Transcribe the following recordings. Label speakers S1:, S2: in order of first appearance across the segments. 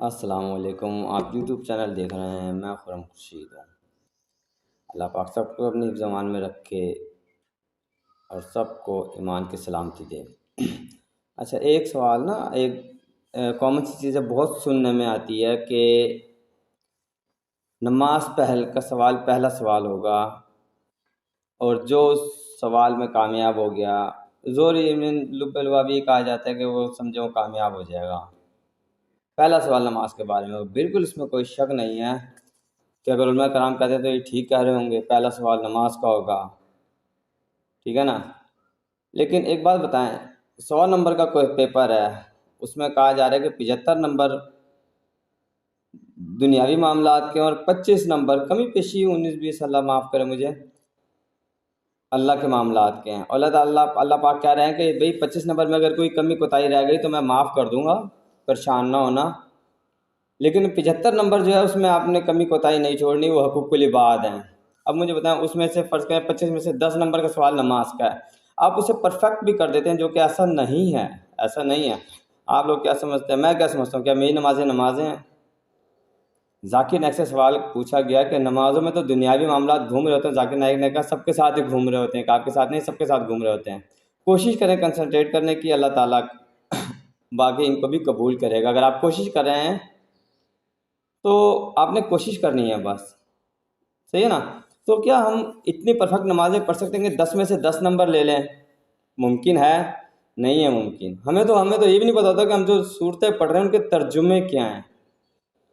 S1: السلام علیکم، آپ یوٹیوب چینل دیکھ رہے ہیں، میں خرم خورشید ہوں۔ اللہ پاک سب کو اپنی حفظ امان میں رکھے اور سب کو ایمان کی سلامتی دے۔ اچھا، ایک سوال نا، ایک کامن سی چیز ہے، بہت سننے میں آتی ہے کہ نماز کا سوال پہلا سوال ہوگا، اور جو سوال میں کامیاب ہو گیا، لب الوا بھی کہا جاتا ہے کہ وہ سمجھو کامیاب ہو جائے گا۔ پہلا سوال نماز کے بارے میں، بالکل اس میں کوئی شک نہیں ہے کہ اگر علماء کرام کہتے ہیں تو یہ ٹھیک کہہ رہے ہوں گے، پہلا سوال نماز کا ہوگا، ٹھیک ہے نا۔ لیکن ایک بات بتائیں، 100 نمبر کا کوئی پیپر ہے، اس میں کہا جا رہا ہے کہ 75 نمبر دنیاوی معاملات کے اور 25 نمبر کمی پیشی 19-20 اللہ معاف کرے مجھے اللہ کے معاملات کے ہیں، اور اللہ پاک کہہ رہے ہیں کہ بھئی 25 نمبر میں اگر کوئی کمی کوتاہی رہ گئی تو میں معاف کر دوں گا، پریشان نہ ہونا۔ لیکن 75 نمبر جو ہے اس میں آپ نے کمی کوتاہی نہیں چھوڑنی، وہ حقوق العباد ہیں۔ اب مجھے بتائیں، اس میں سے فرض کریں 25 میں سے 10 نمبر کا سوال نماز کا ہے، آپ اسے پرفیکٹ بھی کر دیتے ہیں، جو کہ ایسا نہیں ہے، ایسا نہیں ہے۔ آپ لوگ کیا سمجھتے ہیں، میں کیا سمجھتا ہوں، کیا میری نمازیں ہیں؟ ذاکر نائک سے سوال پوچھا گیا کہ نمازوں میں تو دنیاوی معاملات گھوم رہے ہوتے ہیں، ذاکر نائک نے کہا سب کے ساتھ ہی گھوم رہے ہوتے ہیں، آپ کے ساتھ نہیں، سب کے ساتھ گھوم رہے ہوتے ہیں۔ کوشش کریں کنسنٹریٹ کرنے کی، اللہ تعالیٰ باقی ان کو بھی قبول کرے گا۔ اگر آپ کوشش کر رہے ہیں تو آپ نے کوشش کرنی ہے بس، صحیح ہے نا۔ تو کیا ہم اتنی پرفیکٹ نمازیں پڑھ سکتے ہیں کہ 10 میں سے 10 نمبر لے لیں؟ ممکن ہے؟ نہیں ہے ممکن۔ ہمیں تو یہ بھی نہیں پتا ہوتا کہ ہم جو صورتیں پڑھ رہے ہیں ان کے ترجمے کیا ہیں۔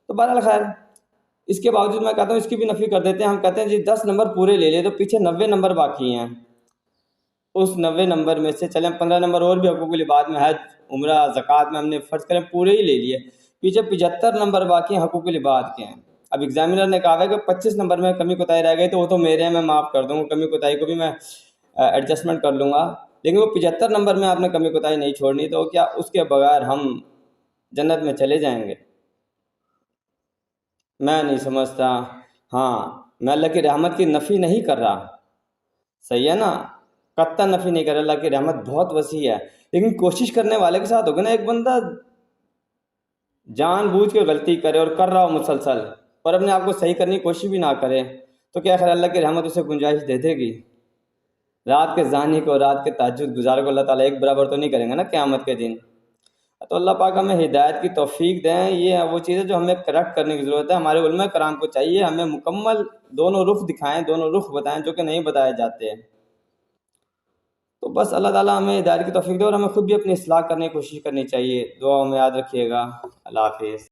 S1: تو بہرحال خیر، اس کے باوجود میں کہتا ہوں اس کی بھی نفی کر دیتے ہیں، ہم کہتے ہیں جی 10 نمبر پورے لے لیے تو پیچھے 90 نمبر باقی ہیں، اس 90 نمبر میں سے چلیں 15 نمبر اور بھی حقوق العباد میں، حج، عمرہ، زکوٰۃ میں ہم نے فرض کریں پورے ہی لے لیے، پیچھے 75 نمبر باقی ہیں، حقوق العباد کے ہیں۔ اب ایگزامینر نے کہا ہے کہ 25 نمبر میں کمی کوتاہی رہ گئی تو وہ تو میرے ہیں، میں معاف کر دوں گا، کمی کوتاہی کو بھی میں ایڈجسٹمنٹ کر لوں گا، لیکن وہ 75 نمبر میں آپ نے کمی کوتاہی نہیں چھوڑنی، تو کیا اس کے بغیر ہم جنت میں چلے جائیں گے؟ میں نہیں سمجھتا۔ ہاں، میں اللہ کی رحمت کی نفی نہیں کر رہا، صحیح ہے نا، قطعاً نفی نہیں کر رہا، اللہ کی رحمت بہت وسیع ہے، لیکن کوشش کرنے والے کے ساتھ ہوگا نا۔ ایک بندہ جان بوجھ کے غلطی کرے اور کر رہا ہو مسلسل، اور اپنے آپ کو صحیح کرنے کی کوشش بھی نہ کرے، تو کیا خیر اللہ کی رحمت اسے گنجائش دے دے گی؟ رات کے زانی کو، رات کے تہجد گزار کو اللہ تعالیٰ ایک برابر تو نہیں کریں گے نا قیامت کے دن۔ تو اللہ پاک ہمیں ہدایت کی توفیق دیں۔ یہ وہ چیزیں جو ہمیں کریکٹ کرنے کی ضرورت ہے، ہمارے علماء کرام کو چاہیے ہمیں مکمل دونوں رخ دکھائیں، دونوں رخ بتائیں جو کہ نہیں بتائے جاتے۔ تو بس اللہ تعالیٰ ہمیں ہدایت کی توفیق دے، اور ہمیں خود بھی اپنی اصلاح کرنے کی کوشش کرنی چاہیے۔ دعاؤں میں یاد رکھیے گا۔ اللہ حافظ۔